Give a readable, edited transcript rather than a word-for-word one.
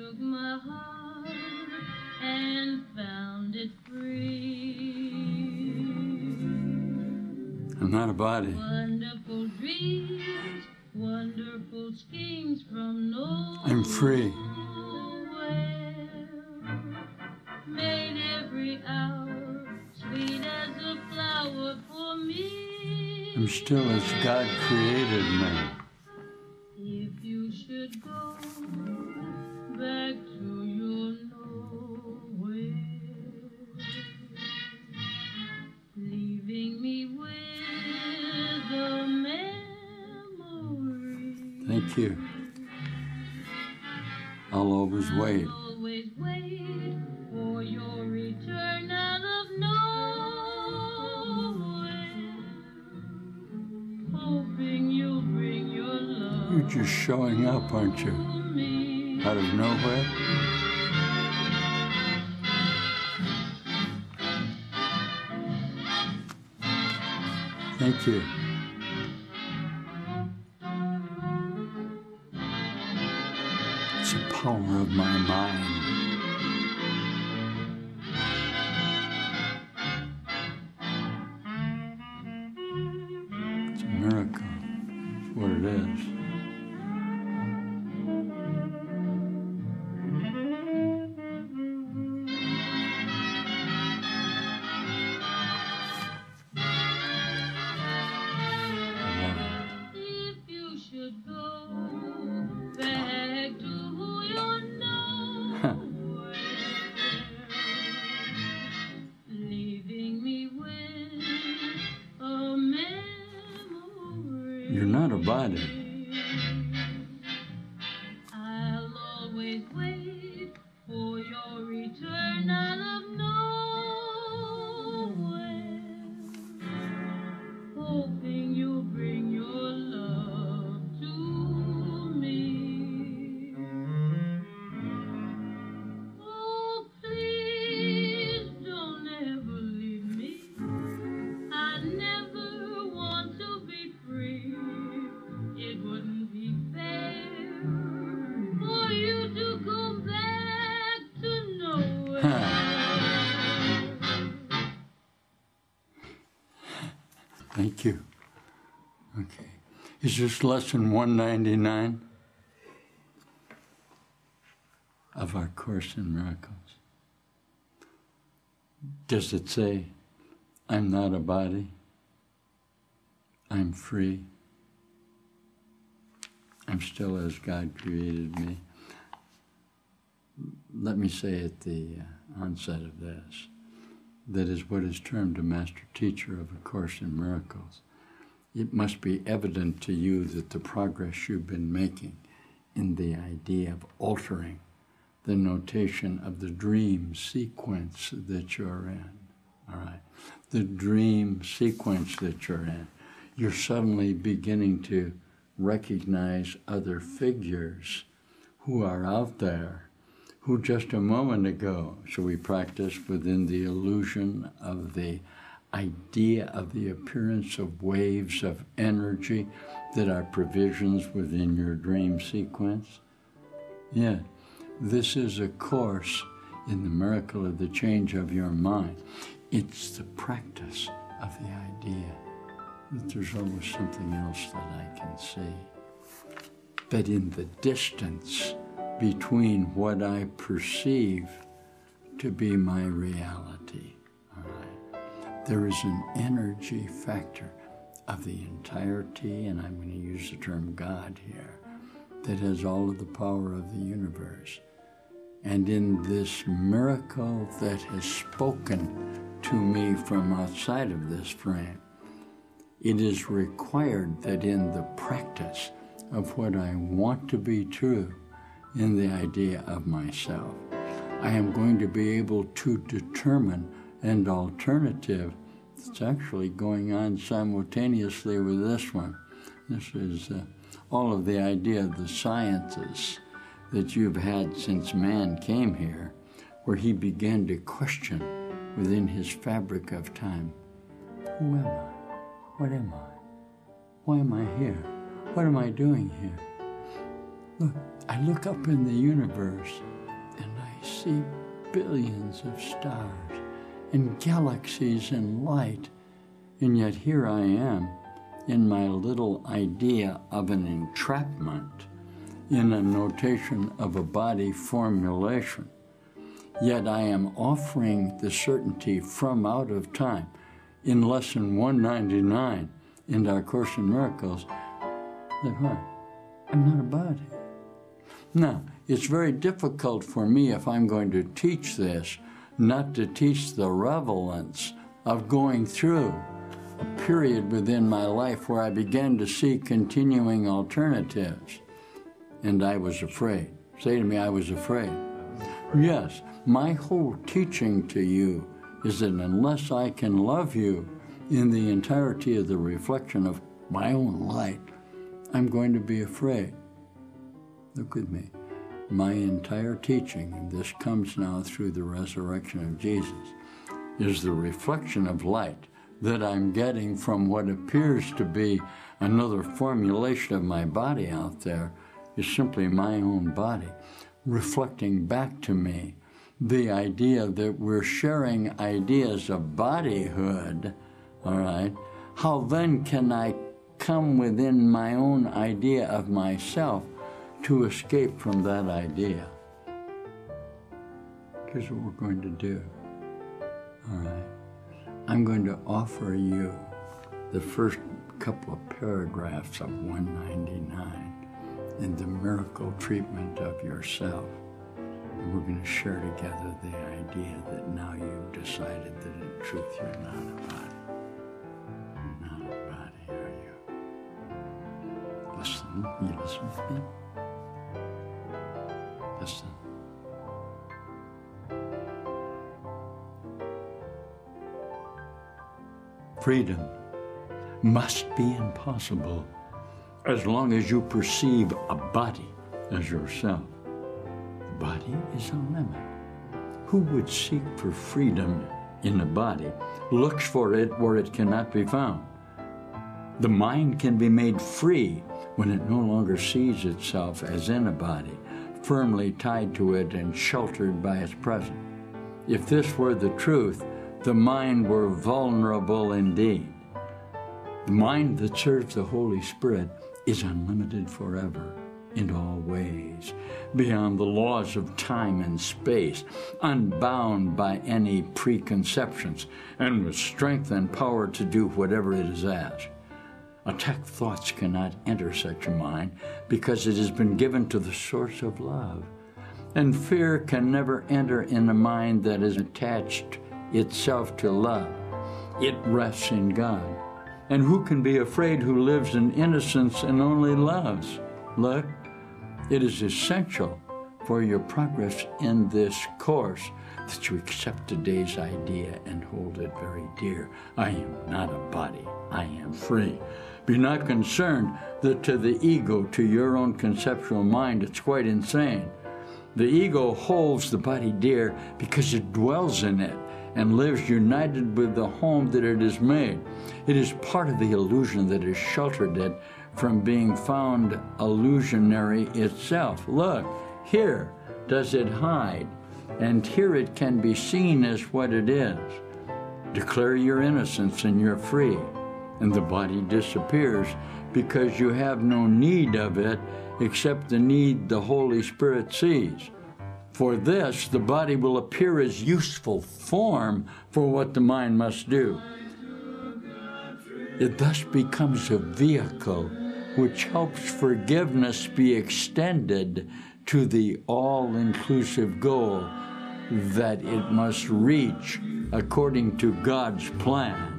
took my heart and found it free. I'm not a body. Wonderful dreams, wonderful schemes from nowhere. I'm free. Made every hour sweet as a flower for me. I'm still as God created me. If you should go back to your nowhere, leaving me with a memory. Thank you. I'll always wait. Always wait for your return out of nowhere, hoping you'll bring your love. You're just showing up, aren't you? Out of nowhere? Thank you. It's the power of my mind. It's a miracle. It's what it is. If you should go back to your nowhere, leaving me with a memory. You're not a body. I'll always wait for your return out of nowhere, hoping you'll bring your love to me. Oh, please don't ever leave me. I never want to be free. It wouldn't be fair for you to go back to nowhere. Thank you. Okay. Is this lesson 199 of our Course in Miracles? Does it say, I'm not a body, I'm free, I'm still as God created me? Let me say at the onset of this, that is what is termed a master teacher of A Course in Miracles. It must be evident to you that the progress you've been making in the idea of altering the notation of the dream sequence that you're in, all right? The dream sequence that you're in, you're suddenly beginning to recognize other figures who are out there who just a moment ago, so we practiced within the illusion of the idea of the appearance of waves of energy that are provisions within your dream sequence. Yeah, this is a course in the miracle of the change of your mind. It's the practice of the idea that there's always something else that I can see. That in the distance between what I perceive to be my reality, all right, there is an energy factor of the entirety, and I'm going to use the term God here, that has all of the power of the universe. And in this miracle that has spoken to me from outside of this frame, it is required that in the practice of what I want to be true in the idea of myself, I am going to be able to determine an alternative that's actually going on simultaneously with this one. This is all of the idea of the sciences that you've had since man came here, where he began to question within his fabric of time, who am I? What am I? Why am I here? What am I doing here? Look, I look up in the universe see billions of stars and galaxies and light, and yet here I am in my little idea of an entrapment in a notation of a body formulation. Yet I am offering the certainty from out of time in lesson 199 in our Course in Miracles that what? I'm not a body. Now, it's very difficult for me if I'm going to teach this not to teach the relevance of going through a period within my life where I began to see continuing alternatives. And I was afraid. Say to me, I was afraid. Yes, my whole teaching to you is that unless I can love you in the entirety of the reflection of my own light, I'm going to be afraid. Look with me. My entire teaching, and this comes now through the resurrection of Jesus, is the reflection of light that I'm getting from what appears to be another formulation of my body out there is simply my own body, reflecting back to me the idea that we're sharing ideas of bodyhood, all right? How then can I come within my own idea of myself to escape from that idea? Here's what we're going to do, all right? I'm going to offer you the first couple of paragraphs of 199 in the miracle treatment of yourself. And we're going to share together the idea that now you've decided that in truth you're not a body. You're not a body, are you? Listen. You listen to me? Listen. Freedom must be impossible as long as you perceive a body as yourself. The body is a limit. Who would seek for freedom in a body looks for it where it cannot be found. The mind can be made free when it no longer sees itself as in a body, firmly tied to it and sheltered by its presence. If this were the truth, the mind were vulnerable indeed. The mind that serves the Holy Spirit is unlimited forever in all ways, beyond the laws of time and space, unbound by any preconceptions, and with strength and power to do whatever it is asked. Attacked thoughts cannot enter such a mind because it has been given to the source of love. And fear can never enter in a mind that is attached itself to love. It rests in God. And who can be afraid who lives in innocence and only loves? Look, it is essential for your progress in this course that you accept today's idea and hold it very dear. I am not a body. I am free. Be not concerned that to the ego, to your own conceptual mind, it's quite insane. The ego holds the body dear because it dwells in it and lives united with the home that it has made. It is part of the illusion that has sheltered it from being found illusionary itself. Look, here does it hide, and here it can be seen as what it is. Declare your innocence and you're free, and the body disappears because you have no need of it except the need the Holy Spirit sees. For this, the body will appear as useful form for what the mind must do. It thus becomes a vehicle which helps forgiveness be extended to the all-inclusive goal that it must reach according to God's plan.